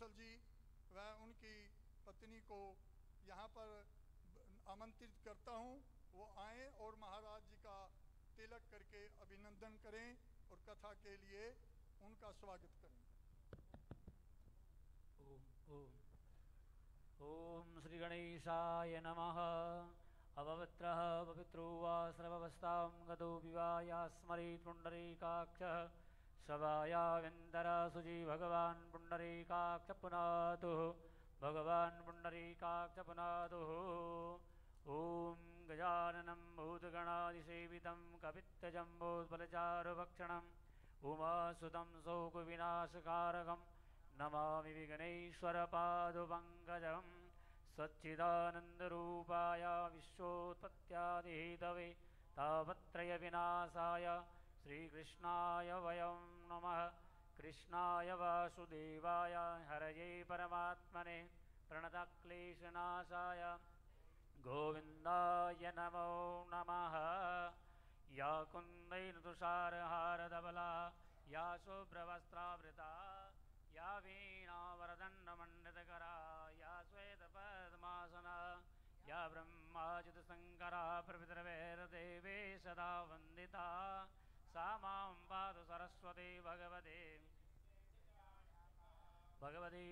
कौशल जी व उनकी पत्नी को यहाँ पर आमंत्रित करता हूँ, वो आएँ और महाराज जी का तिलक करके अभिनंदन करें और कथा के लिए उनका स्वागत करें। ओम ओम ओम श्री गणेशाय नमः। अपवित्रः पवित्रो वा सर्ववस्थां गतो विवाया स्मरेत् पुण्डरीकाक्षः सभायाविन्दरसुजि भगवान् पुण्डरीकाक्ष पुनातु भगवान् पुण्डरीकाक्ष पुनातु। ॐ गजाननं भूतगणादिसेवितं कपित्थजम्बोत्पलचारुभक्षणम् उमासुतं शोकविनाशकारकं नमामि विघ्नेश्वरपादपङ्कजं। सच्चिदानन्दरूपाय विश्वोत्पत्त्यादिहेतवे तापत्रयविनाशाय श्रीकृष्णाय वयं नमः। कृष्णाय वासुदेवाय हरये परमात्मने प्रणतक्लेशनाशाय गोविन्दाय नमो नमः। या कुन्दैर्तुषारहारधवला या शुभ्रवस्त्रावृता या वीणावरदण्डमण्डितकरा या श्वेतपद्मासना या ब्रह्माच्युतशङ्करा प्रभृतिर्वैर्देवे सदा वन्दिता सा मां पातु सरस्वती भगवते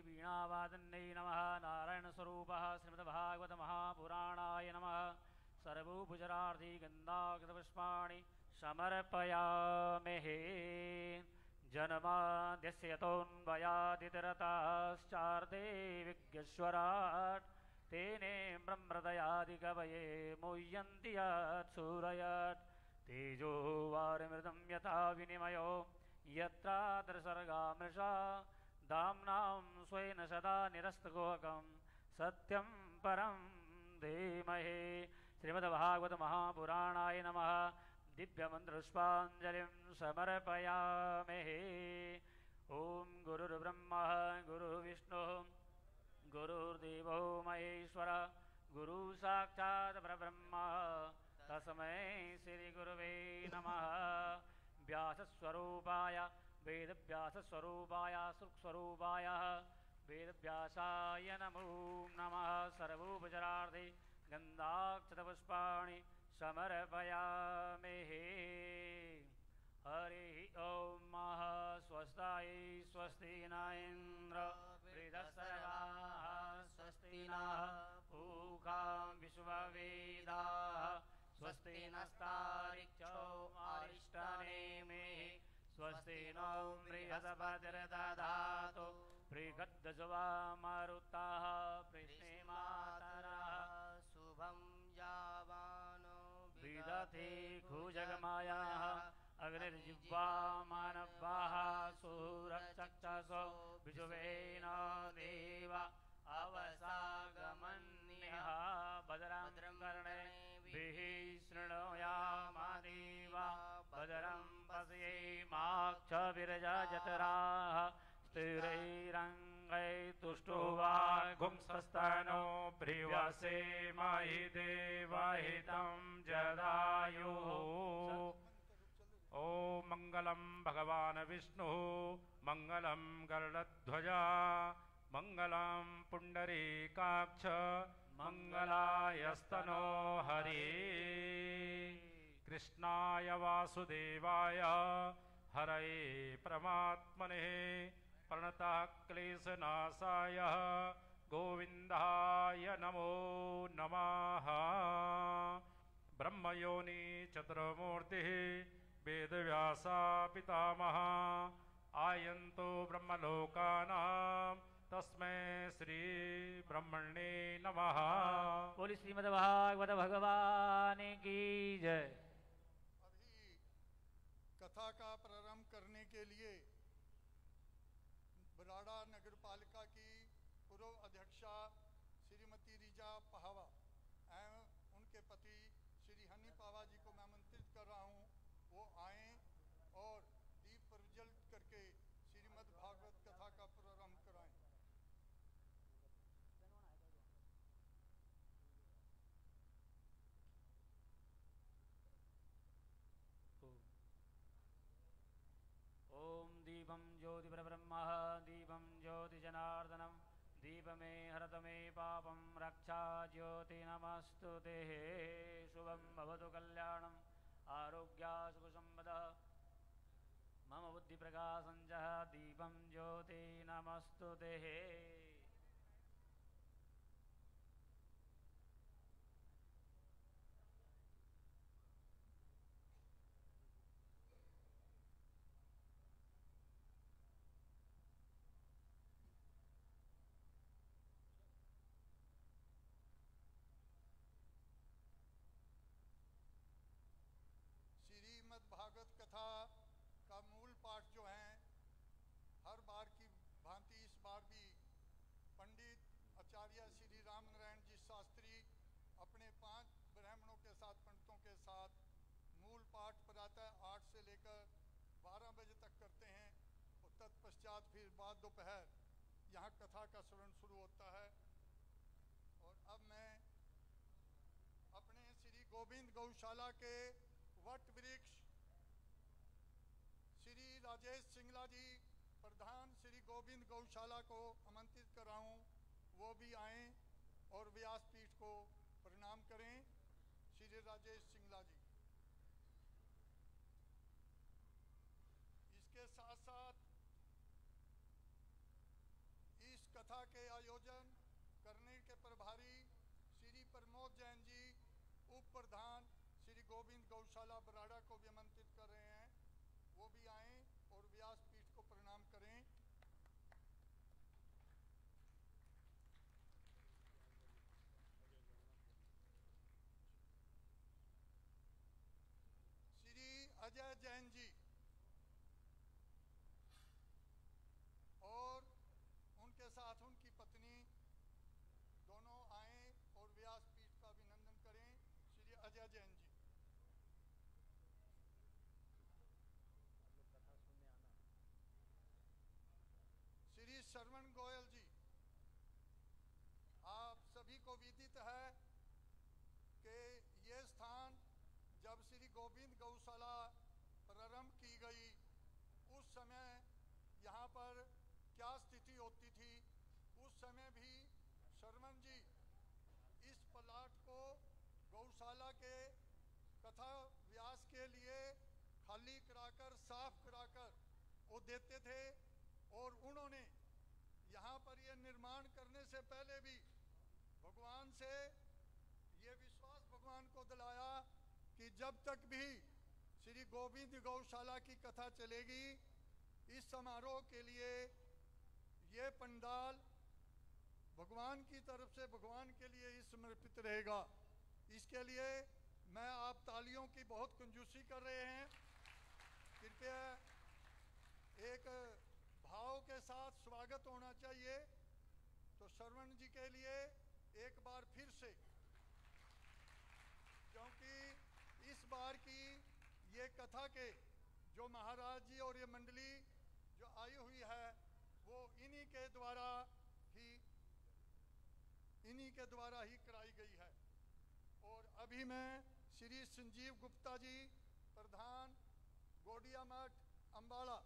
वीणावादन्यै नमः। नारायणस्वरूपः श्रीमद्भागवत महापुराणाय नमः। सर्वभूभुजरार्धी गन्धाकृतपुष्पाणि समर्पयामहे। जन्माद्यस्य यतोऽन्वयादितरताश्चार्थे विघ्नेश्वरात् तेने ब्रह्महृदयादिकवये मुह्यन्ति यत्सूरयत् तेजो वारिमृतं यथा विनिमयो यत्र त्रिसर्गा मृषा दाम्नां स्वेन सदा निरस्तगोहकं सत्यं परं धीमहि। श्रीमद्भागवत महापुराणाय नमः। दिव्यमन्त्रपुष्पाञ्जलिं समर्पयामहे। ॐ गुरुर्ब्रह्मा गुरुर्विष्णुः गुरुर्देवो महेश्वर गुरु साक्षात् परब्रह्म तस्मै श्रीगुरुवे नमः। व्यासस्वरूपाय वेदव्यासस्वरूपाय सुखस्वरूपाय वेदव्यासाय नमो नमः। सर्वोपचारार्थे गन्धाक्षतपुष्पाणि समर्पयामहे। हरि ओम स्वस्ताय स्वस्ति न इंद्र वृद्धसर्वाः स्वस्ति नः पूषा विश्ववेदाः स्वस्ति नस्तार्क्ष्यो अरिष्टनेमिः स्वस्ति नो बृहस्पतिर्दधातु बृहद्दशवा मारुताः पृष्णेमातरः शुभं यावानो विदधे खुजगमायाः अग्निर्जिह्वा मानवाः सूरचक्षसो विजुवेन देव अवसागमन्यः भद्रं कर्णेभिः शृणुयामा देवा भद्रं पश्येमाक्षभिर्यजत्राः स्थिरैरङ्गैस्तुष्टुवागुंसस्तनो प्रियसेमहि देवहितं जदायुः। ॐ मङ्गलं भगवान् विष्णुः मङ्गलं गरुडध्वजा मङ्गलं पुण्डरीकाक्ष मङ्गलायस्तनो हरि। कृष्णाय वासुदेवाय हरये परमात्मने प्रणतः क्लेशनाशाय गोविन्दाय नमो नमः। ब्रह्मयोनि चतुर्मूर्तिः वेदव्यासा पितामहः आयन्तो ब्रह्मलोकानां तस्मै श्री ब्रह्मणे नमः। बोली श्रीमद्भागवत भगवान की जय। अभी कथा का प्रारंभ करने के लिए बराड़ा नगर पालिका की पूर्व अध्यक्षा श्रीमती रिजा पहावा एवं उनके पति श्री हनी पावा जी को मैं आमंत्रित कर रहा हूँ, वो आएं और दीप प्रज्वलित करके श्रीमद् भागवत कथा का प्रारंभ कराएं। ओम दीपं ज्योति परब्रह्म दीपं ज्योति जनार्दनं दीपमे हरत मे पापं रक्षा ज्योति नमस्तु ते शुभं भवतु कल्याणम् आरोग्या सुखसम्पदः मम बुद्धिप्रकाशञ्च दीपं ज्योति नमस्तु ते। श्रीमद् भागवत कथा का मूल पाठ जो है, हर बार की भांति इस बार भी पंडित आचार्य श्री राम नारायण जी शास्त्री अपने 5 ब्राह्मणों के साथ, पंडितों के साथ मूल पाठ प्रातः 8 से लेकर 12 बजे तक करते हैं और तत्पश्चात फिर बाद दोपहर यहाँ कथा का श्रवण शुरू होता है। और अब मैं अपने श्री गोविंद गौशाला के वट वृक्ष श्री राजेश सिंगला जी प्रधान श्री गोविंद गौशाला को आमंत्रित कर रहा हूँ, वो भी आएं और व्यासपीठ को प्रणाम करें। श्री राजेश सिंगला जी। इसके साथ साथ इस कथा के आयोजन करने के प्रभारी श्री प्रमोद जैन जी, उप प्रधान श्री गोविंद गौशाला बराड़ा को भी आमंत्रित कर रहे हैं, वो भी आएं और व्यासपीठ को प्रणाम करें। श्री अजय जैन जी और उनके साथ उनकी पत्नी दोनों आएं और व्यासपीठ का अभिनंदन करें। श्री अजय जैन जी। श्री श्रवण गोयल जी, आप सभी को विदित है कि ये स्थान जब श्री गोविंद गौशाला प्रारंभ की गई उस समय यहाँ पर क्या स्थिति होती थी। उस समय भी श्रवण जी इस प्लाट को गौशाला के कथा व्यास के लिए खाली कराकर, साफ कराकर वो देते थे। और उन्होंने यहाँ पर ये निर्माण करने से पहले भी भगवान से ये विश्वास भगवान को दिलाया कि जब तक भी श्री गोविंद गौशाला की कथा चलेगी, इस समारोह के लिए ये पंडाल भगवान की तरफ से भगवान के लिए ही समर्पित रहेगा। इसके लिए मैं आप तालियों की बहुत कंजूसी कर रहे हैं। कृपया एक भाव के साथ स्वागत होना चाहिए। तो श्रवण जी के लिए एक बार फिर से, क्योंकि इस बार की ये कथा के जो महाराज जी और ये मंडली जो आई हुई है वो इन्हीं के द्वारा ही कराई गई है। और अभी मैं श्री संजीव गुप्ता जी प्रधान गोडिया मठ अम्बाड़ा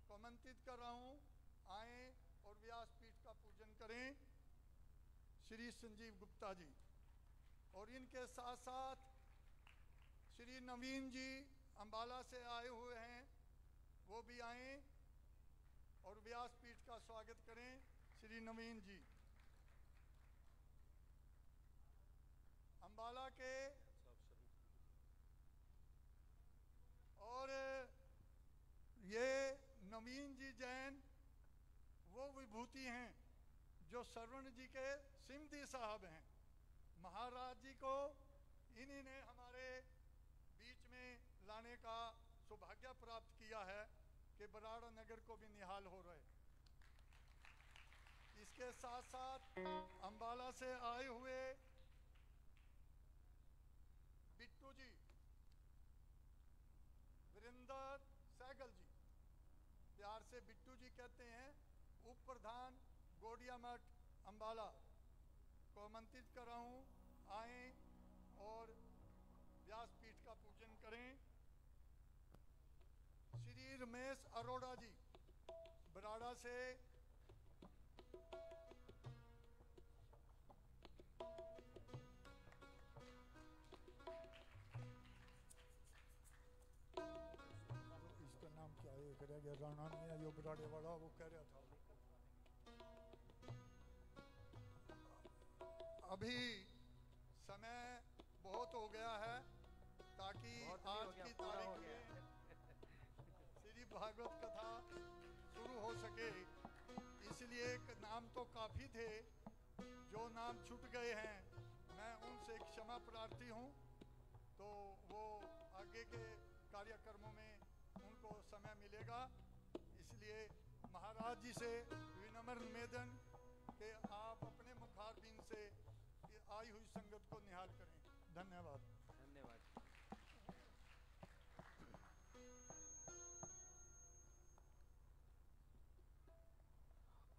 को आमंत्रित कर रहा हूँ, आएँ और व्यासपीठ का पूजन करें। श्री संजीव गुप्ता जी। और इनके साथ साथ श्री नवीन जी अम्बाला से आए हुए हैं, वो भी आएँ और व्यासपीठ का स्वागत करें। श्री नवीन जी अम्बाला के। और ये नवीन जी जैन वो विभूति हैं जो श्रवण जी के सिमधी साहब हैं। महाराज जी को इन्हीं ने हमारे बीच में लाने का सौभाग्य प्राप्त किया है कि बराड़ा नगर को भी निहाल हो रहे। इसके साथ साथ अम्बाला से आए हुए बिट्टू जी, वीरेंद्र सहगल जी, प्यार से बिट्टू जी कहते हैं, उप प्रधान गोडिया मठ अम्बाला को आमंत्रित कर रहा हूँ, आएँ और व्यासपीठ का पूजन करें। श्री रमेश अरोड़ा जी बराड़ा से रह गया, राणा नहीं है, यो बराड़े वाला, वो कह रहा था। अभी समय बहुत हो गया है, ताकि आज की तारीख में श्री भागवत कथा शुरू हो सके। इसलिए नाम तो काफ़ी थे, जो नाम छूट गए हैं मैं उनसे क्षमा प्रार्थी हूँ। तो वो आगे के कार्यक्रमों में उनको समय मिलेगा। इसलिए महाराज जी से विनम्र निवेदन कि आप अपने मुखारबिन से आई हुई संगत को निहाल करें। धन्यवाद। धन्यवाद।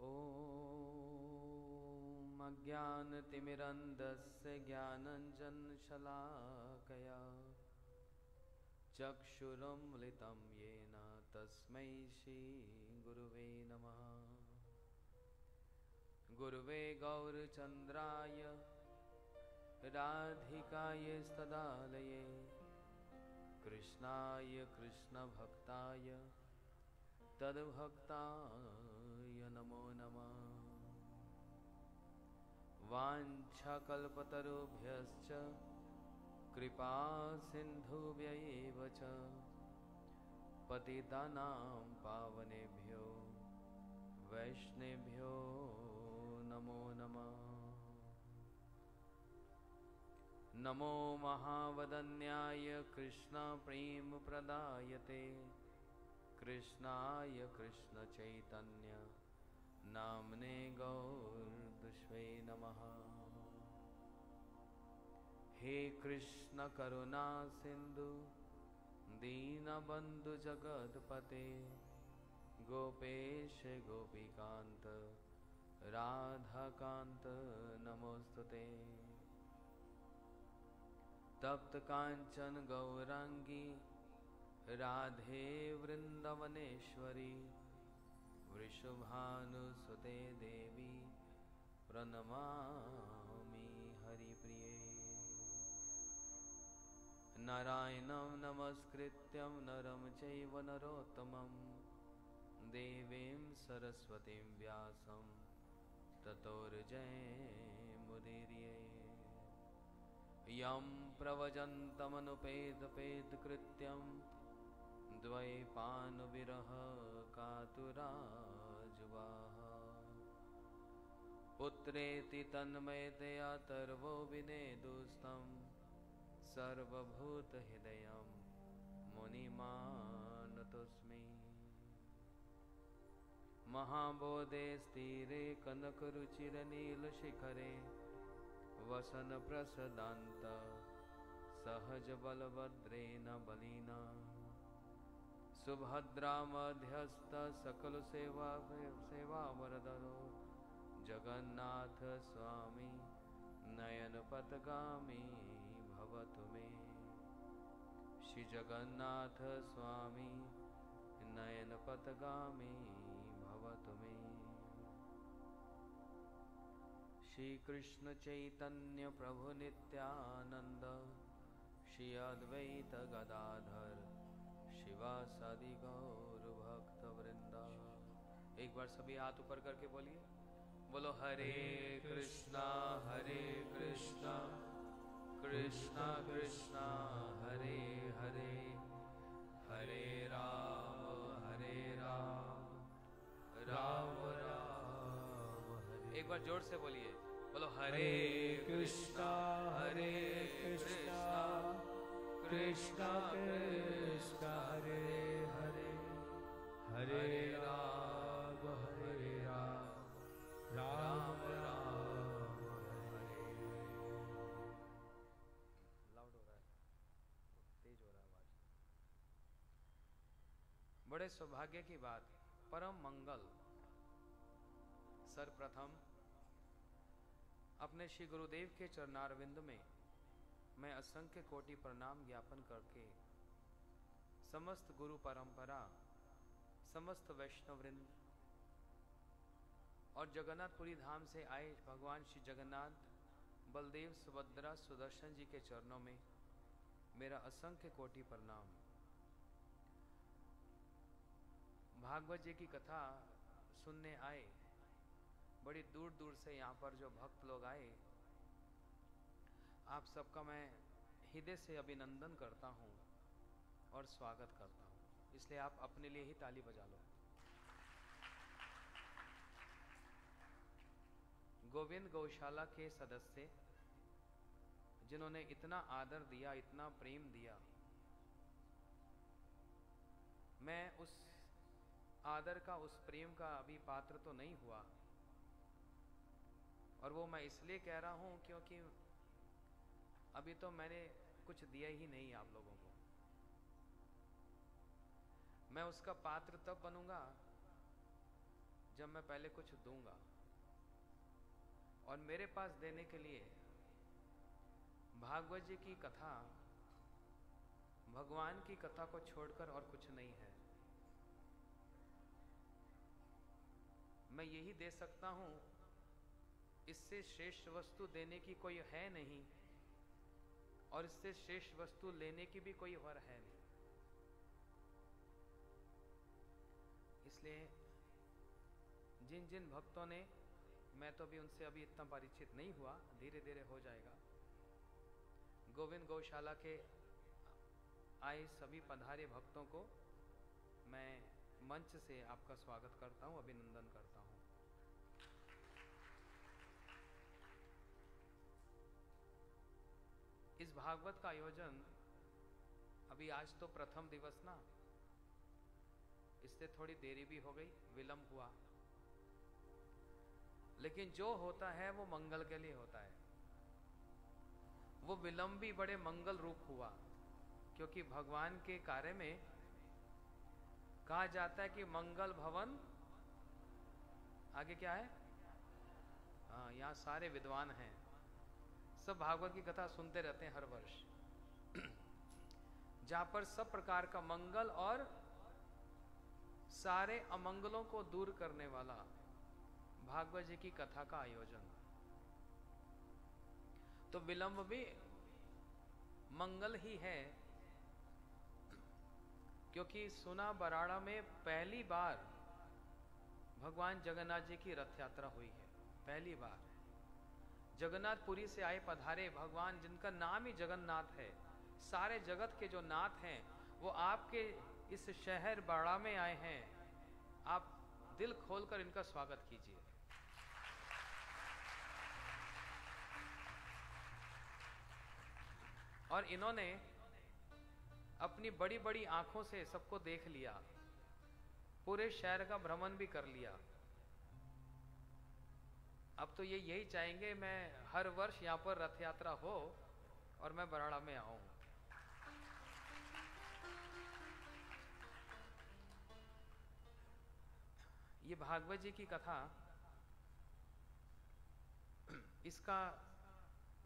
ओम अज्ञानतिमिरन्धस्य ज्ञानाञ्जनशलाकया चक्षुरुन्मिलितं येन तस्मै श्रीगुरुवे नमः। गुरुवे गौरचन्द्राय राधिकाय तदालये कृष्णाय कृष्णभक्ताय तद्भक्ताय नमो नमः। वाञ्छाकल्पतरुभ्यश्च कृपा सिन्धुभ्यैव च पतितानां पावनेभ्यो वैष्णवेभ्यो नमो नमः। नमो महावदन्याय कृष्णप्रेमप्रदायते कृष्णाय कृष्णचैतन्य नाम्ने गौरदुष्वे नमः। हे कृष्ण करुणा सिंधु दीनबंधु जगतपते गोपेश गोपीकांत राधाकांत नमोस्तुते। तप्त कांचन गौरांगी राधे वृंदावनेश्वरी वृषभानुसुते देवी प्रणमामि हरिप्रिये। नारायणं नमस्कृत्यं नरं चैव नरोत्तमं देवीं सरस्वतीं व्यासं ततो जयमुदीरये। यं प्रव्रजन्तमनुपेदपेदकृत्यं द्वैपायनविरह कातुराजुवाः पुत्रेति तन्मयतया तर्वो विनेदुस्तं सर्वभूतहृदयं मुनिमानतोऽस्मि। महाबोधे स्थिरे कनकरुचिरनीलशिखरे वसनप्रसदान्त सहजबलभद्रेण बलिना सुभद्रा मध्यस्थ सकलसेवावरदो जगन्नाथ स्वामी नयनपथगामी भवतु मे। श्री जगन्नाथ स्वामी नयनपथगामी भवतु मे। श्री कृष्ण चैतन्य प्रभु नित्यानंद श्री अद्वैत गदाधर शिवासादि गौर भक्त वृंदा। एक बार सभी हाथ ऊपर करके बोलिए, बोलो हरे कृष्णा कृष्णा कृष्णा हरे हरे हरे राम राम एक बार जोर से बोलिए, बोलो हरे कृष्णा कृष्णा कृष्णा हरे हरे हरे राम राम हरे। लाउड हो रहा है, तेज हो रहा है आवाज। बड़े सौभाग्य की बात, परम मंगल। सर्वप्रथम अपने श्री गुरुदेव के चरणारविंद में मैं असंख्य कोटि प्रणाम ज्ञापन करके समस्त गुरु परंपरा, समस्त वैष्णववृंद और जगन्नाथपुरी धाम से आए भगवान श्री जगन्नाथ, बलदेव, सुभद्रा, सुदर्शन जी के चरणों में मेरा असंख्य कोटि प्रणाम। भागवत जी की कथा सुनने आए, बड़ी दूर दूर से यहाँ पर जो भक्त लोग आए, आप सबका मैं हृदय से अभिनंदन करता हूँ और स्वागत करता हूँ। इसलिए आप अपने लिए ही ताली बजा लो। गोविंद गौशाला के सदस्य जिन्होंने इतना आदर दिया, इतना प्रेम दिया, मैं उस आदर का, उस प्रेम का अभी पात्र तो नहीं हुआ, और वो मैं इसलिए कह रहा हूं क्योंकि अभी तो मैंने कुछ दिया ही नहीं आप लोगों को। मैं उसका पात्र तब बनूंगा जब मैं पहले कुछ दूंगा, और मेरे पास देने के लिए भागवत जी की कथा, भगवान की कथा को छोड़कर और कुछ नहीं है। मैं यही दे सकता हूं, इससे श्रेष्ठ वस्तु देने की कोई है नहीं, और इससे श्रेष्ठ वस्तु लेने की भी कोई वर है नहीं। इसलिए जिन जिन भक्तों ने, मैं तो भी उनसे अभी इतना परिचित नहीं हुआ, धीरे धीरे हो जाएगा, गोविंद गौशाला के आए सभी पधारे भक्तों को मैं मंच से आपका स्वागत करता हूं, अभिनंदन करता हूं। इस भागवत का आयोजन अभी आज तो प्रथम दिवस ना, इससे थोड़ी देरी भी हो गई, विलंब हुआ, लेकिन जो होता है वो मंगल के लिए होता है। वो विलंब भी बड़े मंगल रूप हुआ, क्योंकि भगवान के कार्य में कहा जाता है कि मंगल भवन, आगे क्या है? हाँ, यहाँ सारे विद्वान हैं, सब भागवत की कथा सुनते रहते हैं हर वर्ष। जहां पर सब प्रकार का मंगल और सारे अमंगलों को दूर करने वाला भागवत जी की कथा का आयोजन, तो विलंब भी मंगल ही है, क्योंकि सुना बराड़ा में पहली बार भगवान जगन्नाथ जी की रथ यात्रा हुई है। पहली बार जगन्नाथपुरी से आए पधारे भगवान, जिनका नाम ही जगन्नाथ है, सारे जगत के जो नाथ हैं, वो आपके इस शहर बराड़ा में आए हैं। आप दिल खोलकर इनका स्वागत कीजिए। और इन्होंने अपनी बड़ी बड़ी आंखों से सबको देख लिया, पूरे शहर का भ्रमण भी कर लिया। अब तो ये यही चाहेंगे, मैं हर वर्ष यहाँ पर रथ यात्रा हो और मैं बराड़ा में आऊं। ये भागवत जी की कथा, इसका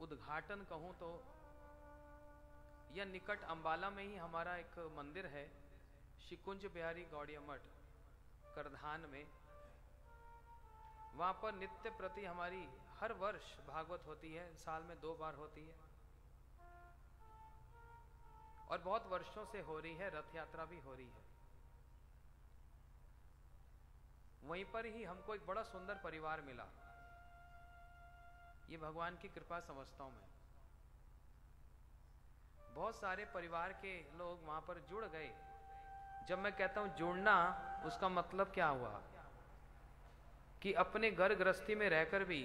उद्घाटन कहूं तो यह निकट अंबाला में ही हमारा एक मंदिर है, श्री कुंज बिहारी गौड़िया मठ करधान में। वहां पर नित्य प्रति हमारी हर वर्ष भागवत होती है, साल में 2 बार होती है, और बहुत वर्षों से हो रही है, रथ यात्रा भी हो रही है। वहीं पर ही हमको एक बड़ा सुंदर परिवार मिला, ये भगवान की कृपा समझता हूं मैं। बहुत सारे परिवार के लोग वहां पर जुड़ गए। जब मैं कहता हूं जुड़ना, उसका मतलब क्या हुआ कि अपने घर गृहस्थी में रहकर भी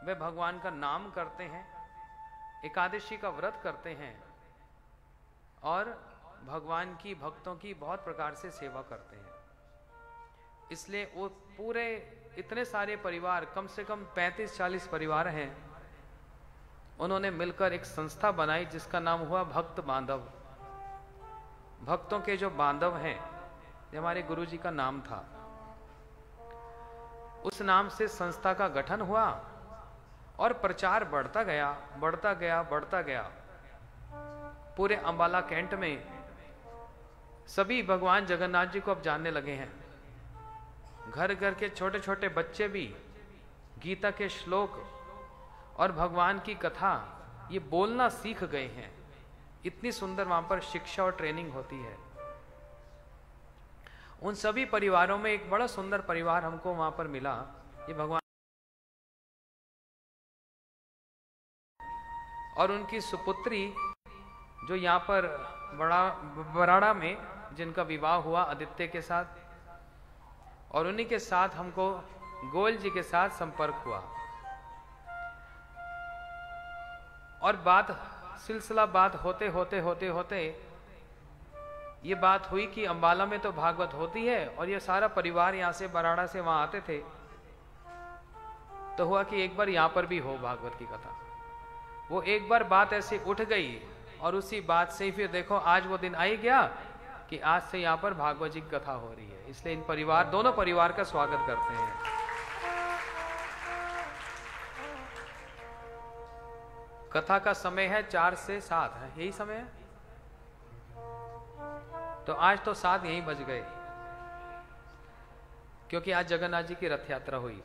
वे भगवान का नाम करते हैं, एकादशी का व्रत करते हैं, और भगवान की भक्तों की बहुत प्रकार से सेवा करते हैं। इसलिए वो पूरे इतने सारे परिवार, कम से कम 35-40 परिवार हैं, उन्होंने मिलकर एक संस्था बनाई जिसका नाम हुआ भक्त बांधव। भक्तों के जो बांधव हैं, ये हमारे गुरु जी का नाम था। उस नाम से संस्था का गठन हुआ और प्रचार बढ़ता गया, बढ़ता गया, बढ़ता गया। पूरे अंबाला कैंट में सभी भगवान जगन्नाथ जी को अब जानने लगे हैं। घर घर के छोटे छोटे बच्चे भी गीता के श्लोक और भगवान की कथा ये बोलना सीख गए हैं। इतनी सुंदर वहां पर शिक्षा और ट्रेनिंग होती है। उन सभी परिवारों में एक बड़ा सुंदर परिवार हमको वहां पर मिला। ये भगवान और उनकी सुपुत्री जो यहाँ पर बराड़ा में जिनका विवाह हुआ आदित्य के साथ, और उन्हीं के साथ हमको गोयल जी के साथ संपर्क हुआ। और सिलसिला बात होते होते ये बात हुई कि अंबाला में तो भागवत होती है, और ये सारा परिवार यहाँ से बराड़ा से वहां आते थे, तो हुआ कि एक बार यहाँ पर भी हो भागवत की कथा। वो एक बार बात ऐसी उठ गई, और उसी बात से ही फिर देखो आज वो दिन आ ही गया कि आज से यहाँ पर भागवत जी की कथा हो रही है। इसलिए इन दोनों परिवार का स्वागत करते हैं। कथा का समय है 4 से 7 है, यही समय है। तो आज तो 7 यहीं बज गए, क्योंकि आज जगन्नाथ जी की रथ यात्रा हुई।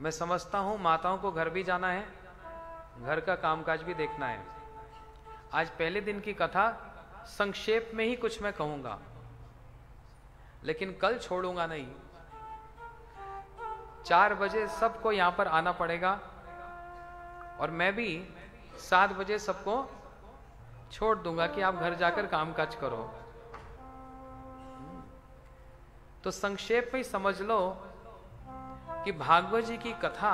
मैं समझता हूं माताओं को घर भी जाना है, घर का कामकाज भी देखना है। आज पहले दिन की कथा संक्षेप में ही कुछ मैं कहूंगा, लेकिन कल छोड़ूंगा नहीं। 4 बजे सबको यहां पर आना पड़ेगा, और मैं भी 7 बजे सबको छोड़ दूंगा कि आप घर जाकर कामकाज करो। तो संक्षेप में ही समझ लो कि भागवत जी की कथा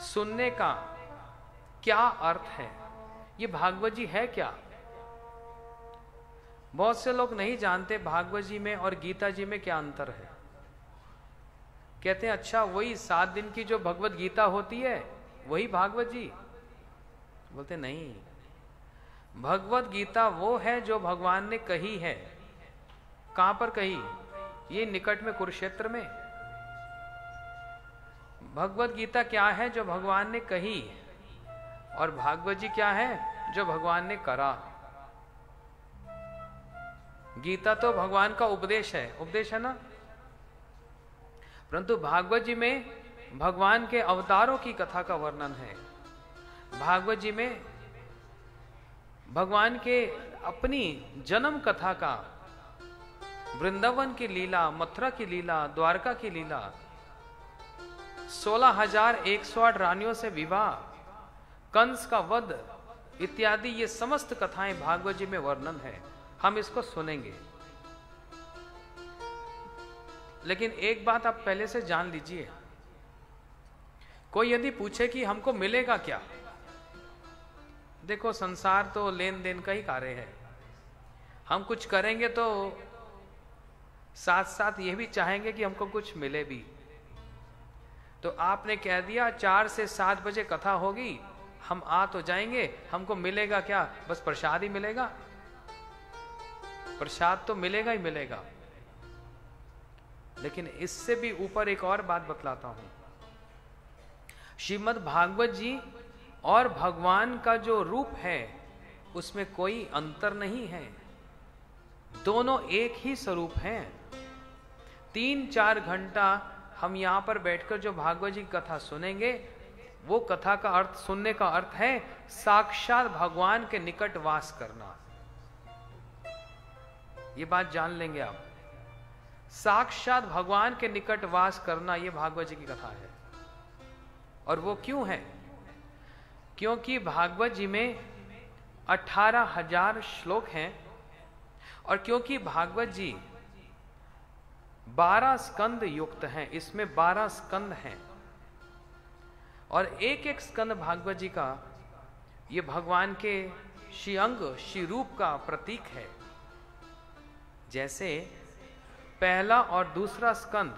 सुनने का क्या अर्थ है, ये भागवत जी है क्या। बहुत से लोग नहीं जानते भागवत जी में और गीता जी में क्या अंतर है। कहते हैं अच्छा वही 7 दिन की जो भगवत गीता होती है वही भागवत जी। बोलते नहीं, भगवत गीता वो है जो भगवान ने कही है। कहां पर कही? ये निकट में कुरुक्षेत्र में। भगवत गीता क्या है? जो भगवान ने कही। और भागवत जी क्या है? जो भगवान ने करा। गीता तो भगवान का उपदेश है ना, परंतु भागवत जी में भगवान के अवतारों की कथा का वर्णन है। भागवत जी में भगवान के अपनी जन्म कथा का, वृंदावन की लीला, मथुरा की लीला, द्वारका की लीला, 16,108 रानियों से विवाह, कंस का वध इत्यादि ये समस्त कथाएं भागवत जी में वर्णन है। हम इसको सुनेंगे, लेकिन एक बात आप पहले से जान लीजिए। कोई यदि पूछे कि हमको मिलेगा क्या, देखो संसार तो लेन देन का ही कार्य है। हम कुछ करेंगे तो साथ साथ ये भी चाहेंगे कि हमको कुछ मिले भी। तो आपने कह दिया 4 से 7 बजे कथा होगी, हम आ तो जाएंगे, हमको मिलेगा क्या? बस प्रसाद ही मिलेगा। प्रसाद तो मिलेगा ही मिलेगा, लेकिन इससे भी ऊपर एक और बात बतलाता हूं। श्रीमद् भागवत जी और भगवान का जो रूप है उसमें कोई अंतर नहीं है, दोनों एक ही स्वरूप हैं। 3-4 घंटा हम यहां पर बैठकर जो भागवत जी की कथा सुनेंगे, वो कथा का अर्थ, सुनने का अर्थ है साक्षात भगवान के निकट वास करना। ये बात जान लेंगे आप। साक्षात भगवान के निकट वास करना, ये भागवत जी की कथा है। और वो क्यों है? क्योंकि भागवत जी में 18,000 श्लोक हैं, और क्योंकि भागवत जी 12 स्कंद युक्त हैं, इसमें 12 स्कंद हैं, और एक एक स्कंद भागवत जी का ये भगवान के श्री अंग, श्री रूप का प्रतीक है। जैसे पहला और दूसरा स्कंद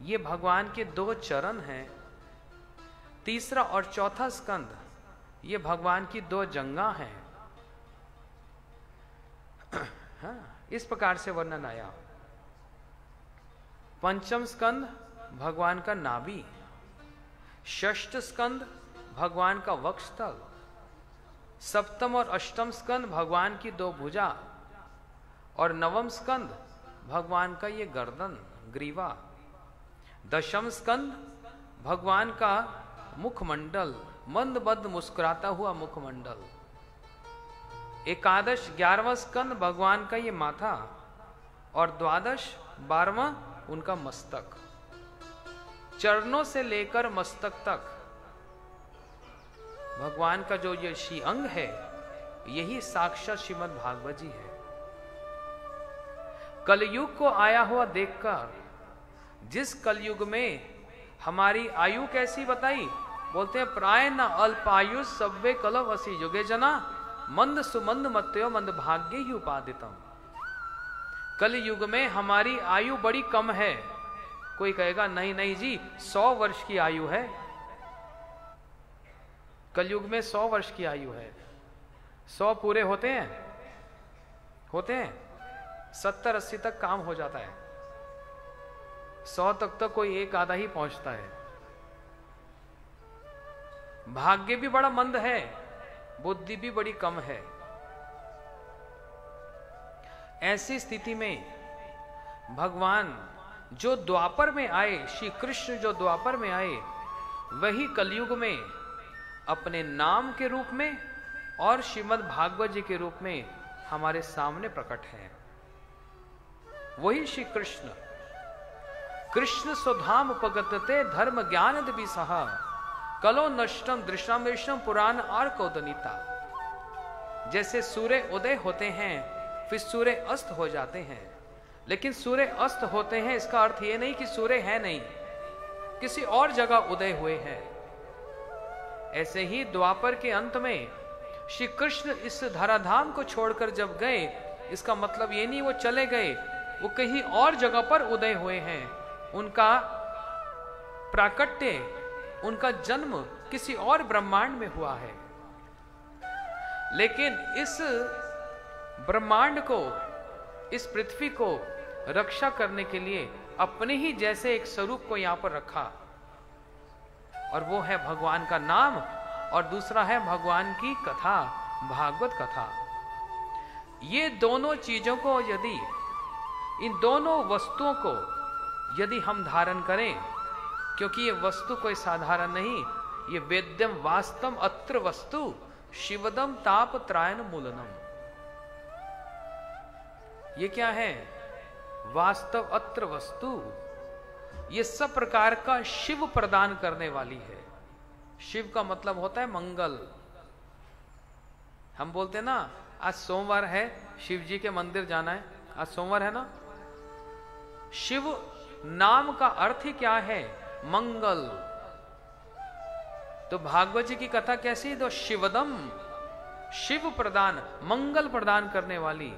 ये भगवान के 2 चरण हैं, तीसरा और चौथा स्कंद ये भगवान की 2 जंघा हैं। हाँ, इस प्रकार से वर्णन आया। पंचम स्कंद भगवान का नाभि, षष्ठ स्कंद भगवान का वक्षस्थल, सप्तम और अष्टम स्कंद भगवान की 2 भुजा, और नवम स्कंद भगवान का ये गर्दन, ग्रीवा, दशम स्कंद भगवान का मुखमंडल, मंदबद्ध मुस्कुराता हुआ मुखमंडल, एकादश 11वां स्कंद भगवान का ये माथा और द्वादश 12वां उनका मस्तक, चरणों से लेकर मस्तक तक भगवान का जो ये श्री अंग है, यही साक्षात श्रीमद् भागवत जी है। कलयुग को आया हुआ देखकर, जिस कलयुग में हमारी आयु कैसी बताई, बोलते हैं प्राय न अल्पायु सव्वे कलव असी युगे जना मंद सुमंद मत्यो मंद भाग्य ही उपादितम। कलयुग में हमारी आयु बड़ी कम है। कोई कहेगा नहीं नहीं जी 100 वर्ष की आयु है। कलयुग में 100 वर्ष की आयु है। 100 पूरे होते हैं? होते हैं? 70-80 तक काम हो जाता है। 100 तक तो कोई एक आधा ही पहुंचता है। भाग्य भी बड़ा मंद है, बुद्धि भी बड़ी कम है। ऐसी स्थिति में भगवान जो द्वापर में आए, श्री कृष्ण जो द्वापर में आए, वही कलयुग में अपने नाम के रूप में और श्रीमद् भागवत जी के रूप में हमारे सामने प्रकट है। वही श्री कृष्ण, कृष्ण सुधाम उपगतते धर्म ज्ञान दिविसहा कलो नष्टम दृष्टामेशम पुराण आर कौदनीता। जैसे सूर्य उदय होते हैं फिर सूर्य अस्त हो जाते हैं, लेकिन सूर्य अस्त होते हैं इसका अर्थ यह नहीं कि सूर्य है नहीं, किसी और जगह उदय हुए हैं। ऐसे ही द्वापर के अंत में श्री कृष्ण इस धराधाम को छोड़कर जब गए, इसका मतलब ये नहीं वो चले गए, वो कहीं और जगह पर उदय हुए हैं। उनका प्राकट्य, उनका जन्म किसी और ब्रह्मांड में हुआ है। लेकिन इस ब्रह्मांड को, इस पृथ्वी को रक्षा करने के लिए अपने ही जैसे एक स्वरूप को यहां पर रखा, और वो है भगवान का नाम और दूसरा है भगवान की कथा, भागवत कथा। ये दोनों चीजों को यदि, इन दोनों वस्तुओं को यदि हम धारण करें, क्योंकि ये वस्तु कोई साधारण नहीं, ये वेद्यम वास्तव अत्र वस्तु शिवदम ताप त्रायण मूलनम। ये क्या है? वास्तव अत्र वस्तु, ये सब प्रकार का शिव प्रदान करने वाली है। शिव का मतलब होता है मंगल। हम बोलते हैं ना आज सोमवार है, शिव जी के मंदिर जाना है, आज सोमवार है ना। शिव नाम का अर्थ ही क्या है? मंगल। तो भागवत जी की कथा कैसी? तो शिवदम, शिव प्रदान, मंगल प्रदान करने वाली,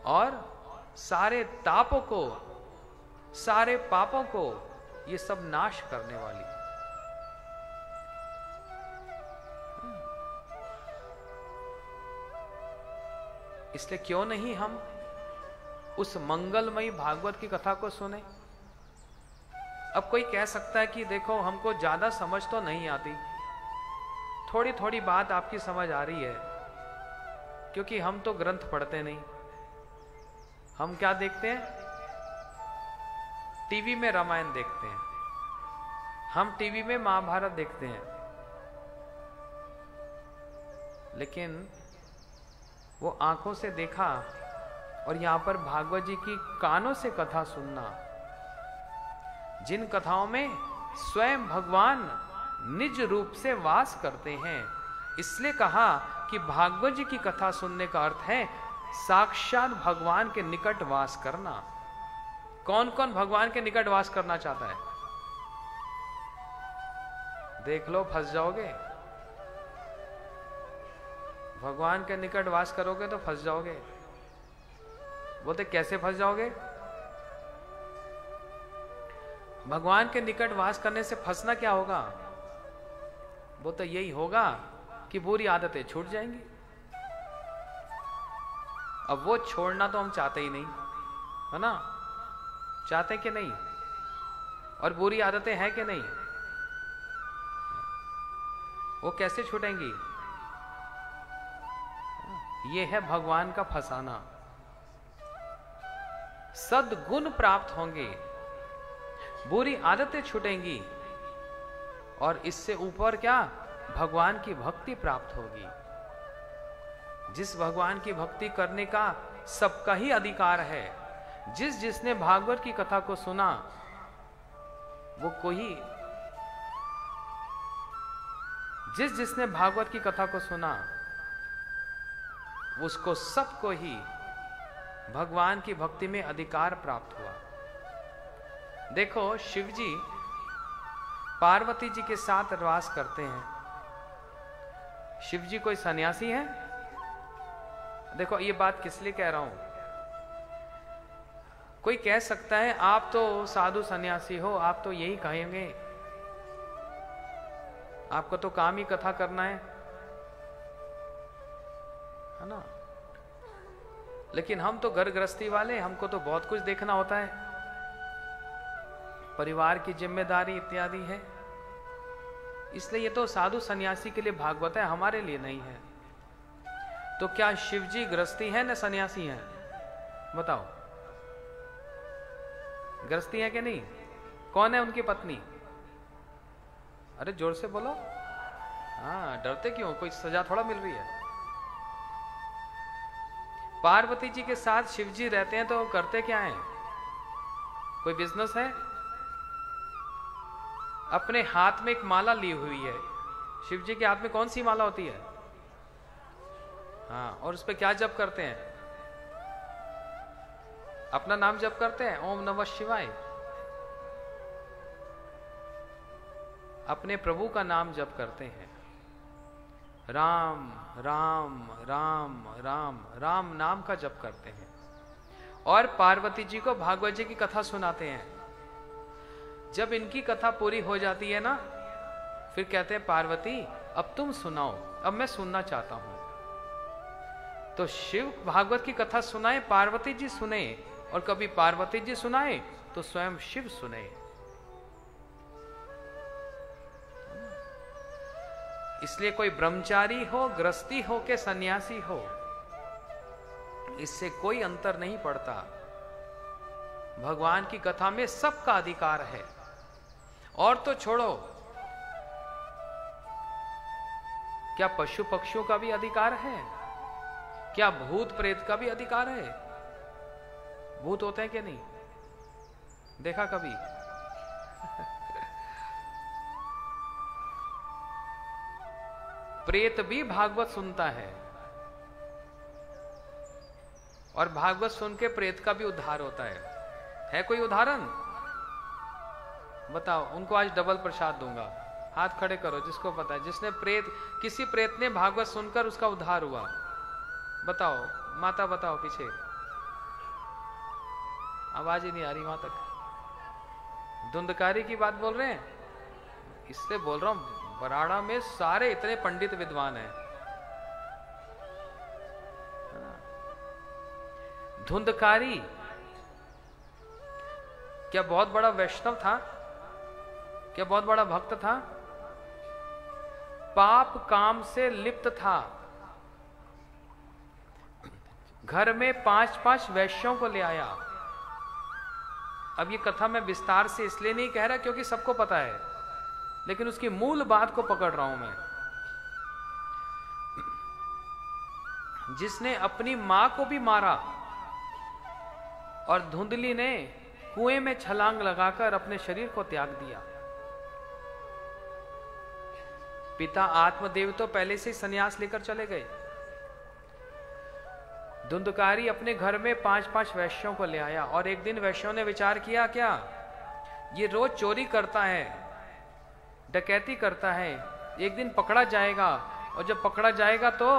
और सारे तापों को, सारे पापों को ये सब नाश करने वाली। इसलिए क्यों नहीं हम उस मंगलमयी भागवत की कथा को सुने? अब कोई कह सकता है कि देखो हमको ज्यादा समझ तो नहीं आती, थोड़ी थोड़ी बात आपकी समझ आ रही है, क्योंकि हम तो ग्रंथ पढ़ते नहीं। हम क्या देखते हैं? टीवी में रामायण देखते हैं, हम टीवी में महाभारत देखते हैं, लेकिन वो आंखों से देखा और यहां पर भागवत जी की कानों से कथा सुनना, जिन कथाओं में स्वयं भगवान निज रूप से वास करते हैं, इसलिए कहा कि भागवत जी की कथा सुनने का अर्थ है साक्षात भगवान के निकट वास करना। कौन कौन भगवान के निकट वास करना चाहता है? देख लो, फंस जाओगे। भगवान के निकट वास करोगे तो फंस जाओगे। बोलते कैसे फंस जाओगे? भगवान के निकट वास करने से फंसना क्या होगा? बोलते यही होगा कि बुरी आदतें छूट जाएंगी। अब वो छोड़ना तो हम चाहते ही नहीं, है ना? चाहते कि नहीं? और बुरी आदतें हैं कि नहीं? वो कैसे छूटेंगी? ये है भगवान का फंसाना। सद्गुण प्राप्त होंगे, बुरी आदतें छूटेंगी, और इससे ऊपर क्या? भगवान की भक्ति प्राप्त होगी। जिस भगवान की भक्ति करने का सबका ही अधिकार है। जिसने भागवत की कथा को सुना वो कोई, जिसने भागवत की कथा को सुना उसको सबको ही भगवान की भक्ति में अधिकार प्राप्त हुआ। देखो शिव जी पार्वती जी के साथ वास करते हैं। शिव जी कोई सन्यासी है? देखो ये बात किस लिए कह रहा हूं, कोई कह सकता है आप तो साधु सन्यासी हो, आप तो यही कहेंगे, आपको तो काम ही कथा करना है ना। लेकिन हम तो घर गृहस्थी वाले, हमको तो बहुत कुछ देखना होता है, परिवार की जिम्मेदारी इत्यादि है। इसलिए ये तो साधु सन्यासी के लिए भागवत है, हमारे लिए नहीं है। तो क्या शिव जी गृहस्थी है ना सन्यासी हैं? बताओ, गृहस्थी है कि नहीं? कौन है उनकी पत्नी? अरे जोर से बोलो। हाँ, डरते क्यों? कोई सजा थोड़ा मिल रही है। पार्वती जी के साथ शिव जी रहते हैं तो करते क्या हैं? कोई बिजनेस है? अपने हाथ में एक माला ली हुई है। शिव जी के हाथ में कौन सी माला होती है? हाँ, और उस पर क्या जप करते हैं? अपना नाम जप करते हैं, ओम नमः शिवाय। अपने प्रभु का नाम जप करते हैं, राम राम राम राम राम नाम का जप करते हैं। और पार्वती जी को भागवत जी की कथा सुनाते हैं। जब इनकी कथा पूरी हो जाती है ना, फिर कहते हैं पार्वती अब तुम सुनाओ, अब मैं सुनना चाहता हूं। तो शिव भागवत की कथा सुनाए, पार्वती जी सुने, और कभी पार्वती जी सुनाए तो स्वयं शिव सुने। इसलिए कोई ब्रह्मचारी हो, गृहस्थी हो के सन्यासी हो, इससे कोई अंतर नहीं पड़ता। भगवान की कथा में सबका अधिकार है। और तो छोड़ो, क्या पशु पक्षियों का भी अधिकार है? क्या भूत प्रेत का भी अधिकार है? भूत होते हैं कि नहीं? देखा कभी? प्रेत भी भागवत सुनता है, और भागवत सुन के प्रेत का भी उद्धार होता है कोई उदाहरण? बताओ, उनको आज डबल प्रसाद दूंगा। हाथ खड़े करो जिसको पता है, जिसने किसी प्रेत ने भागवत सुनकर उसका उद्धार हुआ। बताओ माता, बताओ पीछे, आवाज ही नहीं आ रही वहां तक। धुंधकारी की बात बोल रहे हैं? इससे बोल रहा हूं, बराड़ा में सारे इतने पंडित विद्वान हैं। धुंधकारी क्या बहुत बड़ा वैष्णव था? क्या बहुत बड़ा भक्त था? पाप काम से लिप्त था। घर में 5-5 वैश्यों को ले आया। अब ये कथा मैं विस्तार से इसलिए नहीं कह रहा क्योंकि सबको पता है, लेकिन उसकी मूल बात को पकड़ रहा हूं मैं। जिसने अपनी मां को भी मारा, और धुंधली ने कुएं में छलांग लगाकर अपने शरीर को त्याग दिया। पिता आत्मदेव तो पहले से ही संन्यास लेकर चले गए। धुंधकारी अपने घर में 5-5 वैश्यों को ले आया, और एक दिन वैश्यों ने विचार किया, क्या ये रोज चोरी करता है, डकैती करता है, एक दिन पकड़ा जाएगा, और जब पकड़ा जाएगा तो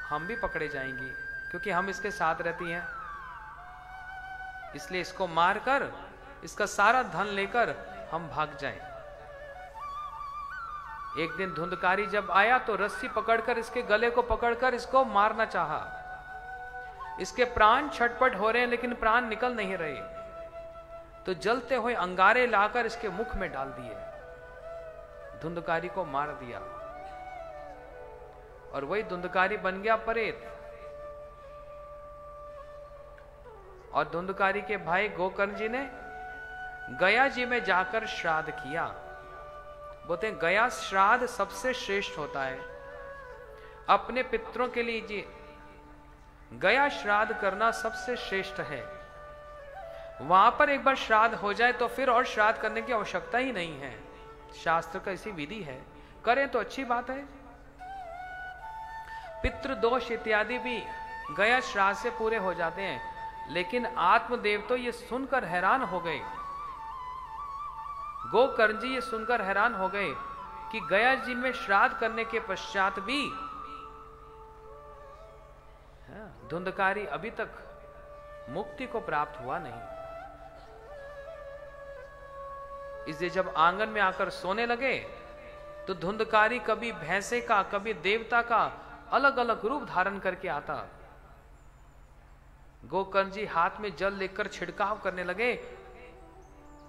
हम भी पकड़े जाएंगे क्योंकि हम इसके साथ रहती हैं। इसलिए इसको मारकर इसका सारा धन लेकर हम भाग जाएं। एक दिन धुंधकारी जब आया तो रस्सी पकड़कर इसके गले को पकड़कर इसको मारना चाहा। इसके प्राण छटपट हो रहे हैं लेकिन प्राण निकल नहीं रहे, तो जलते हुए अंगारे लाकर इसके मुख में डाल दिए, धुंधकारी को मार दिया, और वही धुंधकारी बन गया प्रेत। और धुंधकारी के भाई गोकर्ण जी ने गया जी में जाकर श्राद्ध किया। बोलते हैं गया श्राद्ध सबसे श्रेष्ठ होता है। अपने पितरों के लिए गया श्राद्ध करना सबसे श्रेष्ठ है। वहां पर एक बार श्राद्ध हो जाए तो फिर और श्राद्ध करने की आवश्यकता ही नहीं है। शास्त्र का ऐसी विधि है, करें तो अच्छी बात है। पितृदोष इत्यादि भी गया श्राद्ध से पूरे हो जाते हैं। लेकिन आत्मदेव तो ये सुनकर हैरान हो गए, गोकर्ण जी ये सुनकर हैरान हो गए कि गया जी में श्राद्ध करने के पश्चात भी धुंधकारी अभी तक मुक्ति को प्राप्त हुआ नहीं। इसलिए जब आंगन में आकर सोने लगे तो धुंधकारी कभी भैंसे का कभी देवता का अलग अलग रूप धारण करके आता। गोकर्ण जी हाथ में जल लेकर छिड़काव करने लगे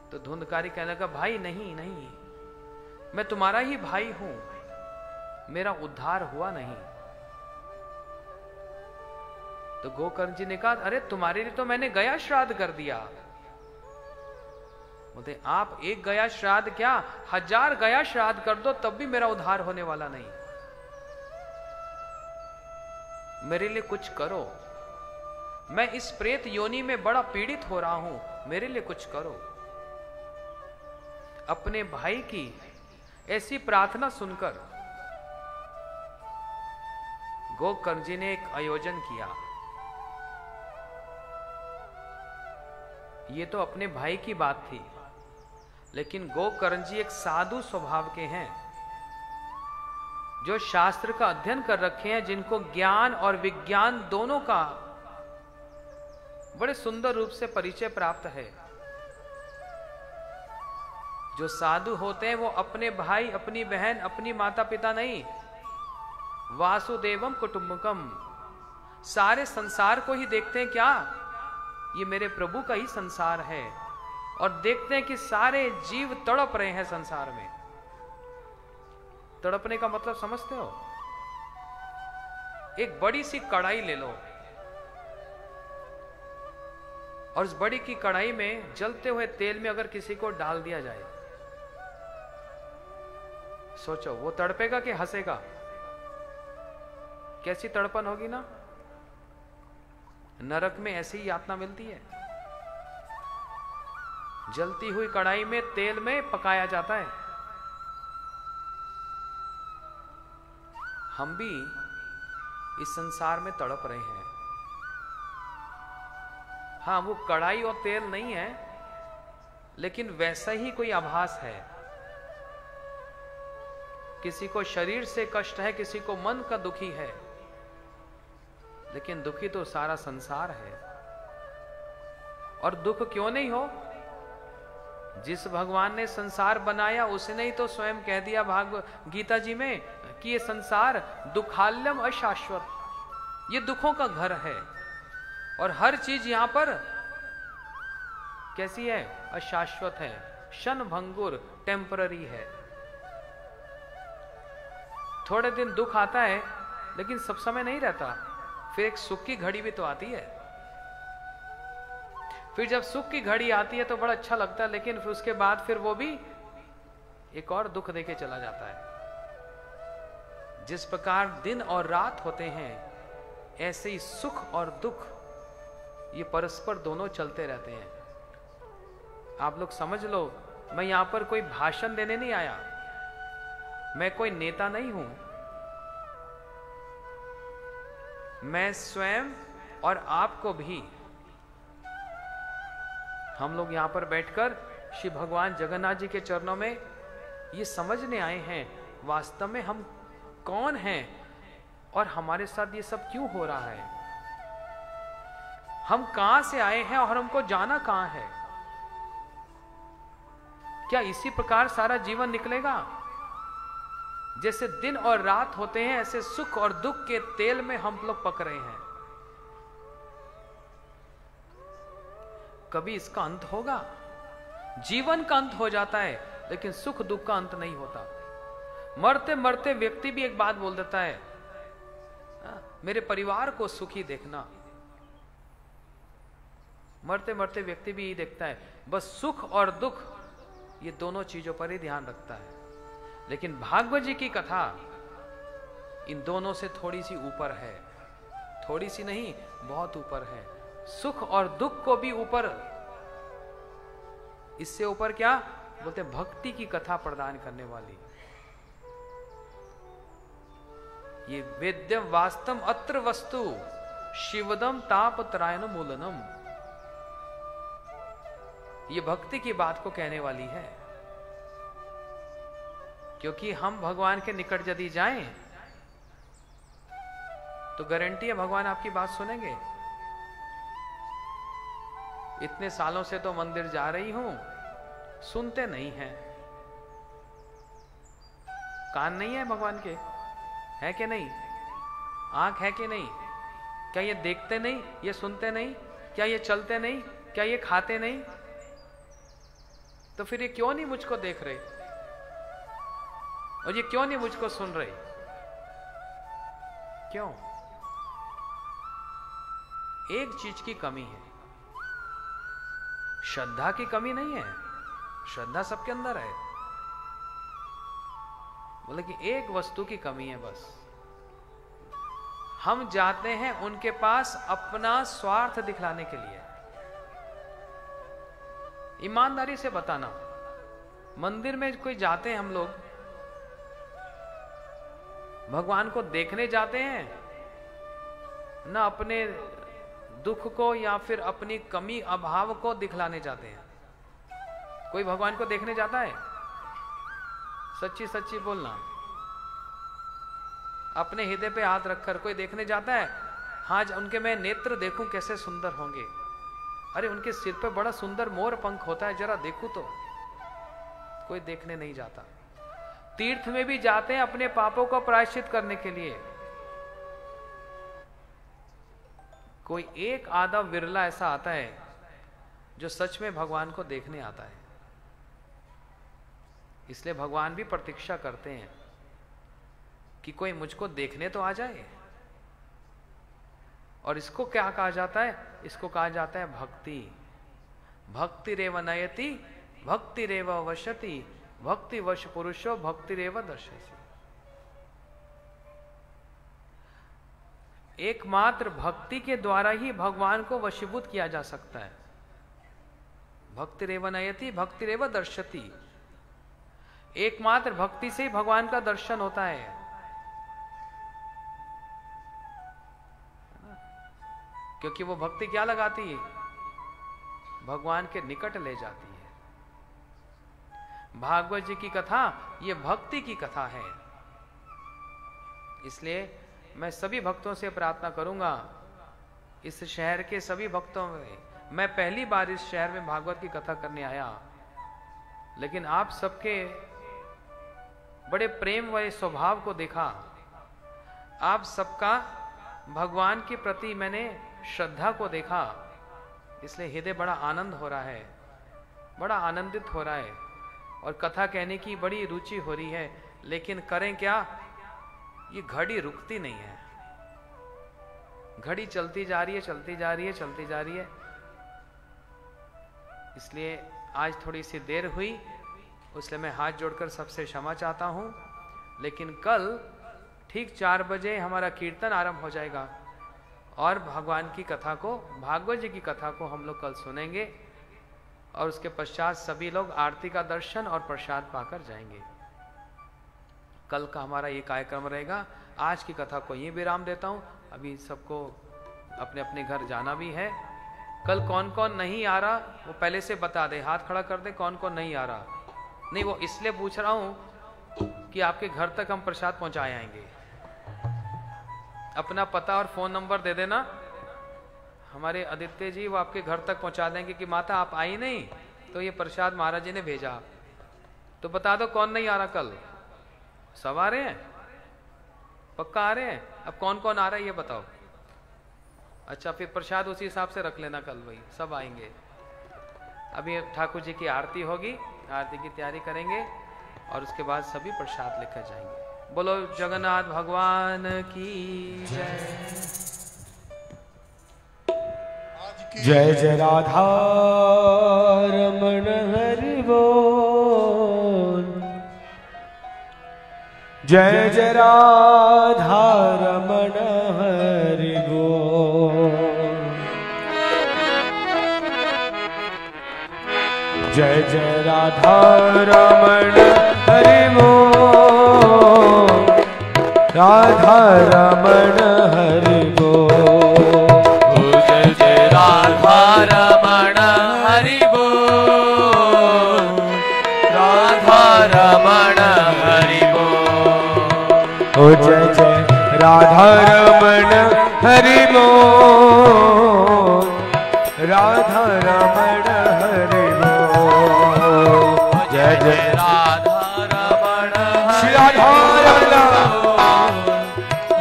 तो धुंधकारी कहने लगा, भाई नहीं नहीं, मैं तुम्हारा ही भाई हूं, मेरा उद्धार हुआ नहीं। तो गोकर्ण जी ने कहा, अरे तुम्हारे लिए तो मैंने गया श्राद्ध कर दिया। बोलते, आप एक गया श्राद्ध क्या 1000 गया श्राद्ध कर दो तब भी मेरा उद्धार होने वाला नहीं। मेरे लिए कुछ करो, मैं इस प्रेत योनि में बड़ा पीड़ित हो रहा हूं, मेरे लिए कुछ करो। अपने भाई की ऐसी प्रार्थना सुनकर गोकर्ण जी ने एक आयोजन किया। ये तो अपने भाई की बात थी, लेकिन गोकर्ण जी एक साधु स्वभाव के हैं, जो शास्त्र का अध्ययन कर रखे हैं, जिनको ज्ञान और विज्ञान दोनों का बड़े सुंदर रूप से परिचय प्राप्त है। जो साधु होते हैं वो अपने भाई, अपनी बहन, अपनी माता पिता नहीं, वासुदेवम कुटुंबकम, सारे संसार को ही देखते हैं। क्या ये मेरे प्रभु का ही संसार है, और देखते हैं कि सारे जीव तड़प रहे हैं संसार में। तड़पने का मतलब समझते हो? एक बड़ी सी कढ़ाई ले लो और उस बड़ी की कढ़ाई में जलते हुए तेल में अगर किसी को डाल दिया जाए, सोचो वो तड़पेगा कि हंसेगा? कैसी तड़पन होगी ना। नरक में ऐसी ही यातना मिलती है। जलती हुई कढ़ाई में तेल में पकाया जाता है। हम भी इस संसार में तड़प रहे हैं। हाँ, वो कढ़ाई और तेल नहीं है, लेकिन वैसा ही कोई आभास है। किसी को शरीर से कष्ट है, किसी को मन का दुखी है, लेकिन दुखी तो सारा संसार है। और दुख क्यों नहीं हो? जिस भगवान ने संसार बनाया उसने ही तो स्वयं कह दिया भागवत गीता जी में कि ये संसार दुखाल्यम अशाश्वत, ये दुखों का घर है। और हर चीज यहां पर कैसी है? अशाश्वत है, क्षण भंगुर, टेम्पररी है। थोड़े दिन दुख आता है लेकिन सब समय नहीं रहता। फिर एक सुख की घड़ी भी तो आती है। फिर जब सुख की घड़ी आती है तो बड़ा अच्छा लगता है, लेकिन फिर उसके बाद फिर वो भी एक और दुख देके चला जाता है। जिस प्रकार दिन और रात होते हैं, ऐसे ही सुख और दुख ये परस्पर दोनों चलते रहते हैं। आप लोग समझ लो, मैं यहां पर कोई भाषण देने नहीं आया, मैं कोई नेता नहीं हूं। मैं स्वयं और आपको भी, हम लोग यहां पर बैठकर श्री भगवान जगन्नाथ जी के चरणों में ये समझने आए हैं वास्तव में हम कौन हैं और हमारे साथ ये सब क्यों हो रहा है। हम कहां से आए हैं और हमको जाना कहां है। क्या इसी प्रकार सारा जीवन निकलेगा? जैसे दिन और रात होते हैं, ऐसे सुख और दुख के तेल में हम लोग पक रहे हैं। कभी इसका अंत होगा? जीवन का अंत हो जाता है, लेकिन सुख दुख का अंत नहीं होता। मरते मरते व्यक्ति भी एक बात बोल देता है, मेरे परिवार को सुखी देखना। मरते मरते व्यक्ति भी यही देखता है, बस सुख और दुख ये दोनों चीजों पर ही ध्यान रखता है। लेकिन भागवत जी की कथा इन दोनों से थोड़ी सी ऊपर है, थोड़ी सी नहीं बहुत ऊपर है। सुख और दुख को भी ऊपर, इससे ऊपर क्या बोलते, भक्ति की कथा प्रदान करने वाली। ये वेद्यम वास्तव अत्र वस्तु शिवदम तापत्रायण मूलनम, ये भक्ति की बात को कहने वाली है। क्योंकि हम भगवान के निकट यदि जाएं तो गारंटी है भगवान आपकी बात सुनेंगे। इतने सालों से तो मंदिर जा रही हूं, सुनते नहीं हैं। कान नहीं है भगवान के, है कि नहीं? आंख है कि नहीं? क्या ये देखते नहीं, ये सुनते नहीं? क्या ये चलते नहीं? क्या ये खाते नहीं? तो फिर ये क्यों नहीं मुझको देख रहे, और ये क्यों नहीं मुझको सुन रहे? क्यों? एक चीज की कमी है, श्रद्धा की कमी नहीं है। श्रद्धा सबके अंदर है, बोले कि एक वस्तु की कमी है बस। हम जाते हैं उनके पास अपना स्वार्थ दिखलाने के लिए। ईमानदारी से बताना, मंदिर में कोई जाते हैं हम लोग, भगवान को देखने जाते हैं ना, अपने दुख को या फिर अपनी कमी अभाव को दिखलाने जाते हैं। कोई भगवान को देखने जाता है? सच्ची सच्ची बोलना, अपने हृदय पे हाथ रखकर कोई देखने जाता है? हाँ, उनके मैं नेत्र देखूं कैसे सुंदर होंगे, अरे उनके सिर पे बड़ा सुंदर मोर पंख होता है, जरा देखूं तो। कोई देखने नहीं जाता। तीर्थ में भी जाते हैं अपने पापों को प्रायश्चित करने के लिए। कोई एक आधा विरला ऐसा आता है जो सच में भगवान को देखने आता है। इसलिए भगवान भी प्रतीक्षा करते हैं कि कोई मुझको देखने तो आ जाए। और इसको क्या कहा जाता है? इसको कहा जाता है भक्ति। भक्ति रेव नयति भक्ति रेव वशति भक्ति वश पुरुषो भक्ति रेव दर्शति। एकमात्र भक्ति के द्वारा ही भगवान को वशीभूत किया जा सकता है। भक्ति रेव नयति भक्ति रेव दर्शति, एकमात्र भक्ति से ही भगवान का दर्शन होता है। क्योंकि वो भक्ति क्या लगाती है? भगवान के निकट ले जाती है। भागवत जी की कथा ये भक्ति की कथा है। इसलिए मैं सभी भक्तों से प्रार्थना करूंगा, इस शहर के सभी भक्तों में, मैं पहली बार इस शहर में भागवत की कथा करने आया, लेकिन आप सबके बड़े प्रेम व स्वभाव को देखा। आप सबका भगवान के प्रति मैंने श्रद्धा को देखा, इसलिए हृदय बड़ा आनंद हो रहा है, बड़ा आनंदित हो रहा है, और कथा कहने की बड़ी रुचि हो रही है। लेकिन करें क्या, ये घड़ी रुकती नहीं है, घड़ी चलती जा रही है, चलती जा रही है, चलती जा रही है। इसलिए आज थोड़ी सी देर हुई, इसलिए मैं हाथ जोड़कर सबसे क्षमा चाहता हूं। लेकिन कल ठीक 4 बजे हमारा कीर्तन आरंभ हो जाएगा और भगवान की कथा को, भागवत जी की कथा को हम लोग कल सुनेंगे, और उसके पश्चात सभी लोग आरती का दर्शन और प्रसाद पाकर जाएंगे। कल का हमारा ये कार्यक्रम रहेगा। आज की कथा को यहीं विराम देता हूं। अभी सबको अपने अपने घर जाना भी है। कल कौन कौन नहीं आ रहा वो पहले से बता दे, हाथ खड़ा कर दे कौन कौन नहीं आ रहा। नहीं, वो इसलिए पूछ रहा हूं कि आपके घर तक हम प्रसाद पहुंचाए आएंगे। अपना पता और फोन नंबर दे देना, हमारे आदित्य जी वो आपके घर तक पहुंचा देंगे कि माता आप आई नहीं तो ये प्रसाद महाराज जी ने भेजा। तो बता दो कौन नहीं आ रहा कल। सब आ रहे हैं? पक्का आ रहे हैं? अब कौन कौन आ रहा है ये बताओ। अच्छा, फिर प्रसाद उसी हिसाब से रख लेना, कल वही सब आएंगे। अभी ठाकुर जी की आरती होगी, आरती की तैयारी करेंगे और उसके बाद सभी प्रसाद लेकर जाएंगे। बोलो जगन्नाथ भगवान की जय। जय जय राधा रमण हरि बोल। जय जय राधा रमण हरि बोल। जय जय राधा रमण हरि बोल। राधा रमण हरि बोल। जय जय राधा रमण हरि बोल। राधा रमण हरि बोल। ओ जय जय राधा रमण हरि बोल। राधा रमण हरि बोल। जय जय राधा रमण श्री राधा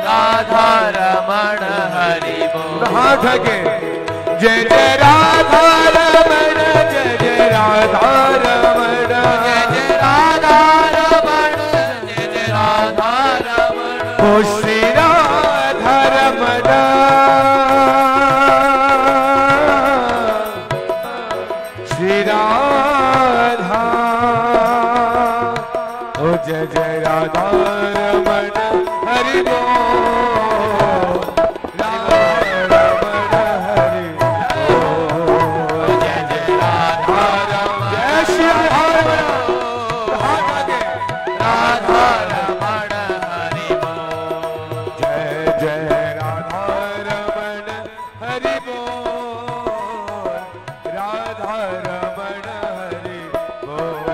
राधा रमण हरि बोल। हाथ आगे जय जय राधा रमण जय जय राधा रमण जय जय राधा रमण जय जय राधा रमण। ओ श्री राधा रमण श्री राधा। ओ जय जय राधा रमण हरि बोल। राधा रमण हरि बोल। जय जय राधा रमण जय श्री राधा रमण। हाथ आगे राधा रमण हरि बोल। जय जय राधा रमण हरि बोल। राधा रमण हरि बोल।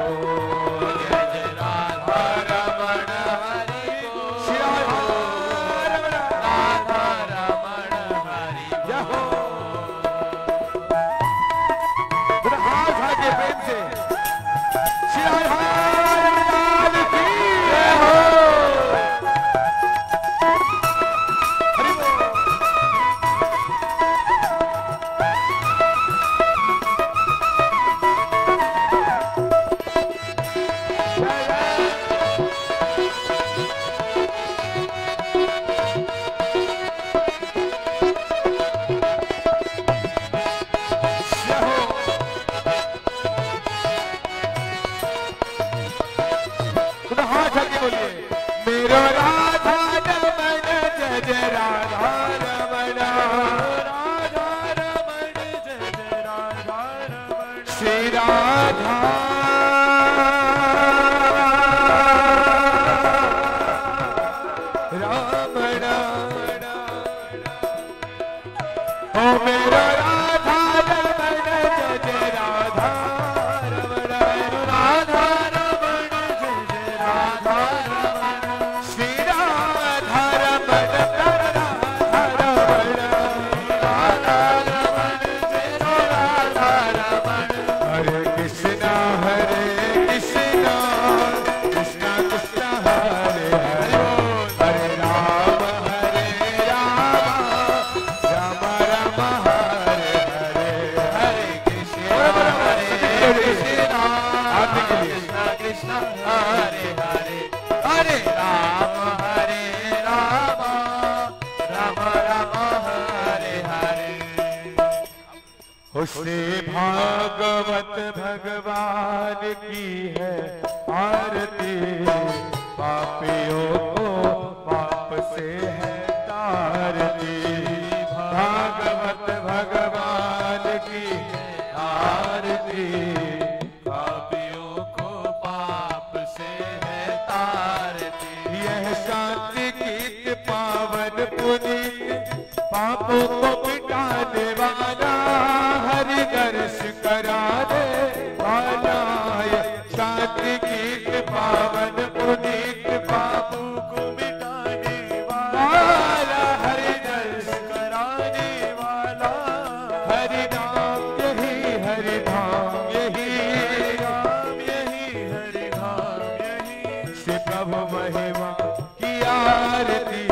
जय जय राधा रमण हरि बोल। श्री राधा रमण राधा रमण हरि जय हो। थोड़ा हाथ आगे प्रेम से श्री राधा रमण की जय हो। हरि बोल। खुदा हाथ आगे बोलिए मेरो राधा रमण जय जय राधा रमण। राधा रमण जय जय राधा रमण। श्री राधा रमण। ओ मेरो राधा रमण जय जय राधा रमण। राधा रमण जय जय राधा रमण। श्री राधा रमण राधा रमण। राधा रमण जय जय राधा रमण। हरे कृष्णा कृष्णा कृष्णा हरे हरे। हरे राम राम राम हरे हरे। हरे कृष्णा कृष्णा कृष्णा हरे हरे। हरे राम राम राम हरे हरे। हो श्री भागवत भगवान की है आरती। पापियों को पाप से है तारती। भागवत भगवान की है आरती। पापियों को पाप से है तारती। यह शांति गीत पावन पुनीत पापों को मिटाने वाला। हरि दर्श कराने वाला। यह शांति गीत पावन पुनीत पापों को मिटाने वाला। हरि दर्श कराने वाला। हरि नाम यही हरि धाम यही राम यही हरि धाम यही। श्री प्रभु महिमा की आरती।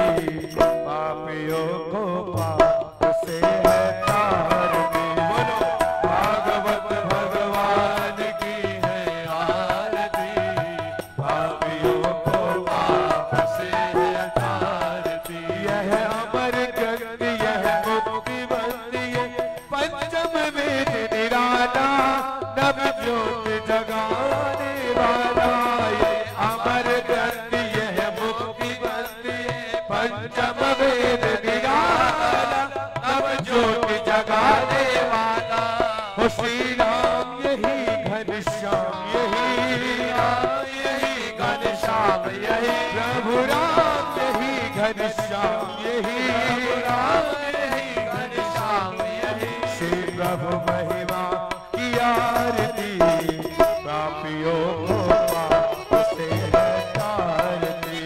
पापियों को पाप से है तारती। बोलो भागवत भगवान की है आरती। पापियों को पाप से है तारती। यह अमर ग्रंथ यह मुक्ति बंदी पंचम वेद निराला। नव ज्योत जगाने वाला। यह अमर ग्रंथ यह मुक्ति घनश्याम यही घनश्याम यही प्रभु राम यही घनश्याम यही घनश्याम यही श्री प्रभु महिमा की आरती पापियों को पाप से तारती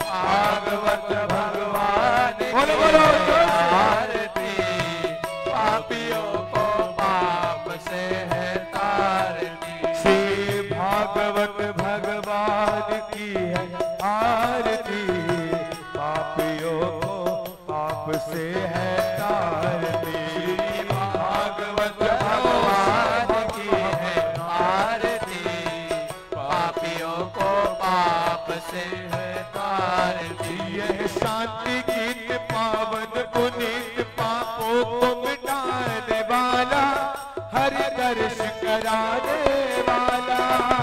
भागवत भगवान बोलो आरती पापियों को पाप से है तारती श्री भागवत भगवान की है आरती पापियों को पाप से है तारती भागवत भगवान की है आरती पापियों को पाप से है तारती यह शांति गीत पावन पुनीत पापों को मिटाने वाला हरि दर्श कराने वाला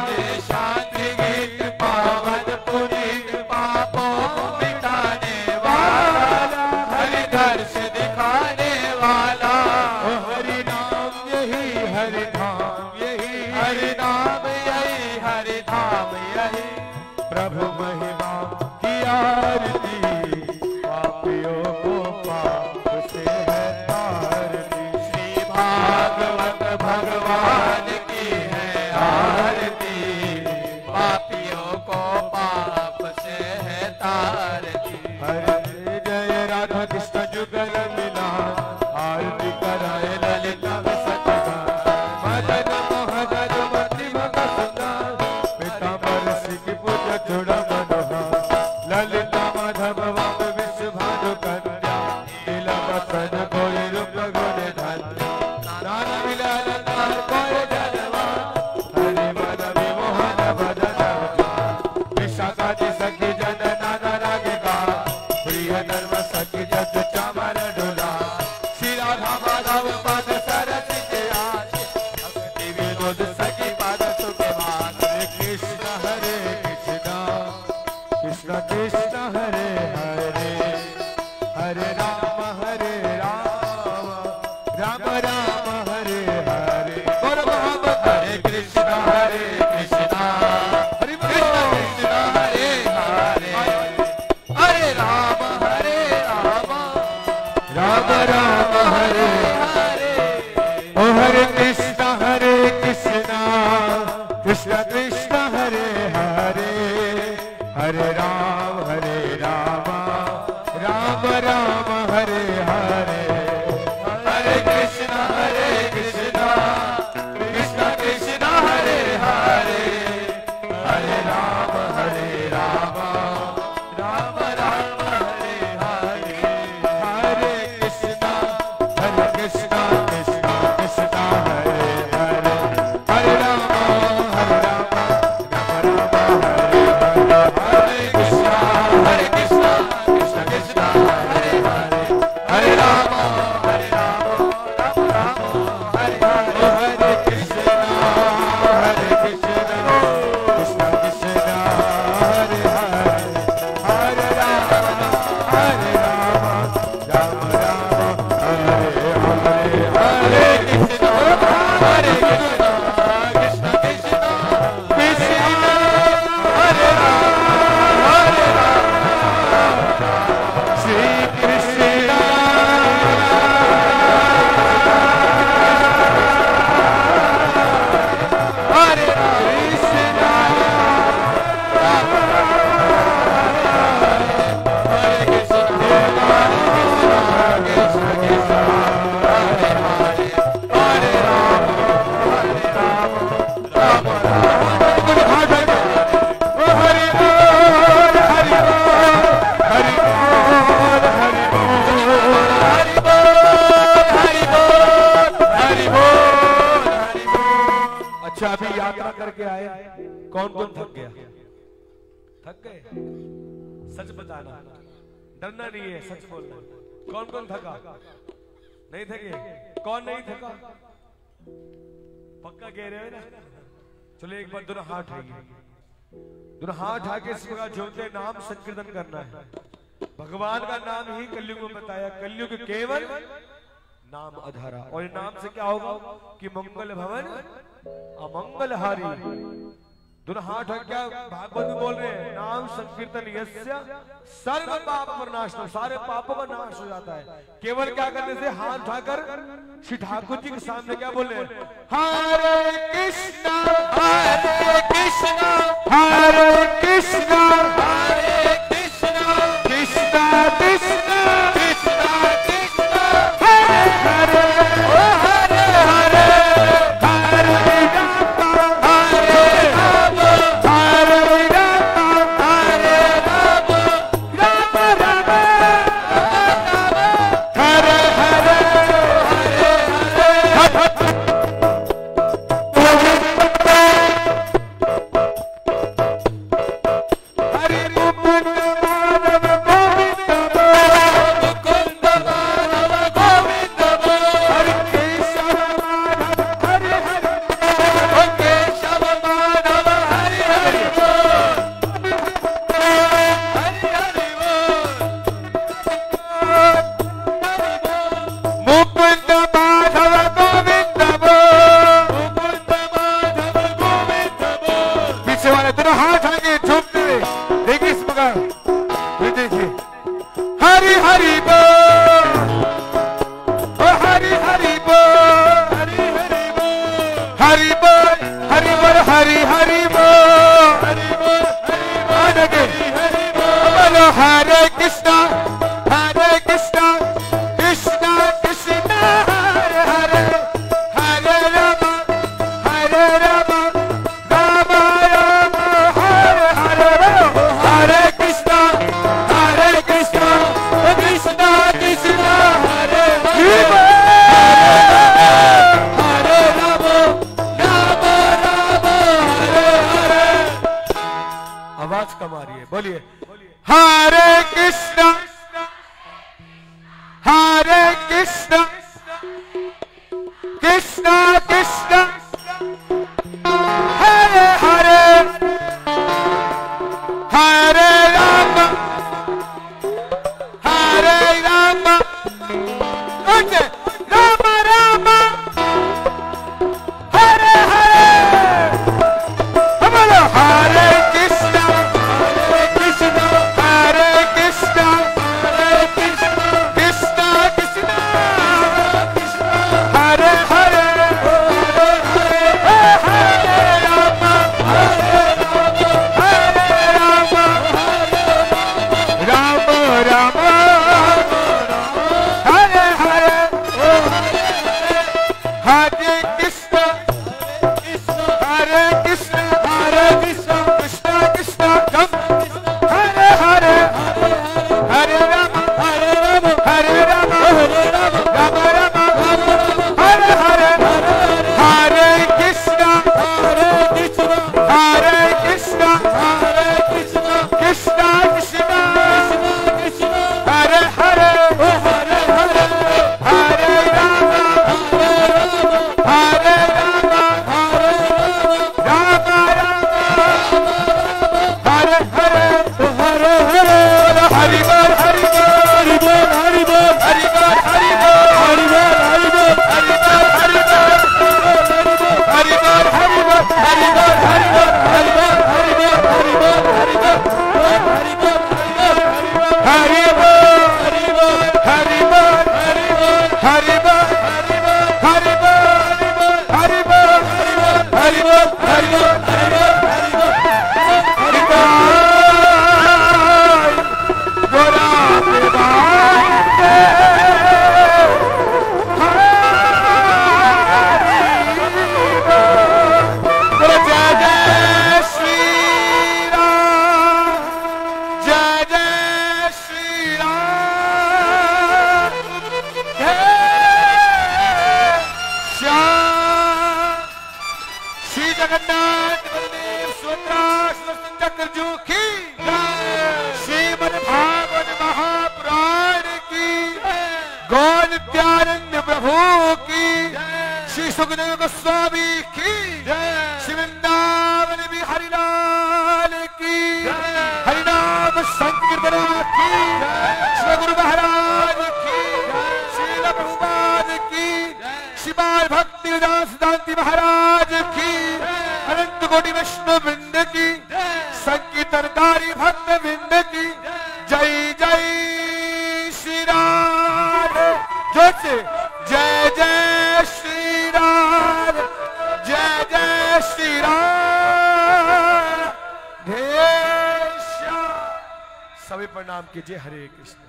ये शांति गीत पावन पुनीत पापों को मिटाने वाला हरि दर्श दिखाने वाला हरि नाम यही हरि धाम यही हरि नाम यही हरि धाम यही प्रभु महिमा की आरती पापियों को पाप से है तारती श्री भागवत भगवान की है आरती पापियों को पाप से है तारती हरे जय राधा कृष्ण जुगल मिलान आरती कराए ललिता सतगा मदन मोहन मति मग सुंदर पीतांबर सिख पूज चूड़ा मनोहर ललिता माधव वाम विश्व भानु कन्या नीलवसन कोई रूप गुण धन्य नान मिलाल तार कोई जनवा हरि मन विमोहन बदन विशाखा जी सखी जन नाना राग गा प्रिय धर्म सखी जग चामर डोला श्री राधा माधव पद सरस के आस भक्ति विनोद सखी पाद सुखे मान हरे कृष्ण कृष्ण कृष्ण हरे हरे हरे राम राम राम हरे हरे बोल मोहम्मद हरे कृष्ण हरे कृष्ण कृष्ण हरे हरे हरे राम राम राम हरे हरे ओ हरे कृष्ण कृष्ण कृष्ण हरे हरे हरे राम राम राम हरे हरे हरे कृष्ण कृष्ण कृष्ण हरे हरे हरे राम राम राम हरे हरे हरे कृष्ण कृष्ण कृष्ण हरे हरे हरे राम राम हरे हरे हरे कृष्ण कृष्ण कृष्ण हरे हरे हरे राम राम राम हरे हरे हरे कृष्ण कृष्ण कृष्ण हरे हरे हरे राम राम राम हरे हरे हरे कृष्ण कृष्ण कृष्ण कृष्ण हरे राम श्री कृष्ण हरे कृष्ण अच्छा अभी यात्रा करके आए कौन कौन थक गया? थक गए? सच बताना, डरना नहीं है, सच बोलना। कौन कौन थका? नहीं थके? कौन नहीं थका? पक्का कह रहे हो ना? चलो एक बार दोनों हाथ उठाइए, दोनों हाथ उठा के इस प्रकार जोड़ते नाम संकीर्तन करना है। भगवान का नाम ही कलयुग में बताया, कलयुग केवल नाम अधारा। और नाम से क्या होगा कि मंगल भवन अमंगलहारी। दोनों हाथ उठा क्या भागवत में बोल रहे हैं, नाम संकीर्तन यस्य सर्व पाप प्रनाशनम, सारे पापों का नाश हो जाता है केवल क्या करने से। हाथ उठाकर श्री ठाकुर जी के सामने क्या बोल रहे हैं, हरे कृष्णा हरे कृष्णा हरे कृष्णा हरे कृष्णा कृष्णा कृष्णा कृष्णा कृष्णा हरे हरे हरे हरे हरे राम हरे राम हरे राम हरे राम राम राम हरे हरे महाराज की कोटि विष्णु वृंद की, संकीर्तनकारी भक्त वृंद की जय जय श्री राम। जोर से जय जय श्री राम, जय जय श्री राम, जय श्याम। सभी प्रणाम कीजिए। हरे कृष्ण।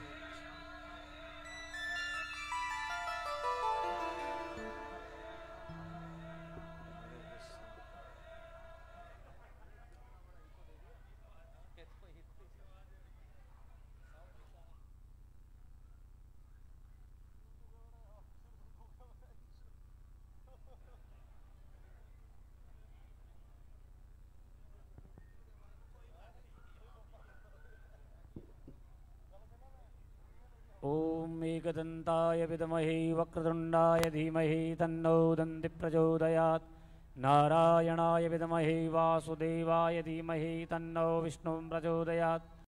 ओम एकदन्ताय विद्महे वक्रतुण्डाय धीमहि तन्नो दन्ति प्रचोदयात्। नारायणाय विद्महे वासुदेवाय धीमहि तन्नो विष्णुं प्रचोदयात्।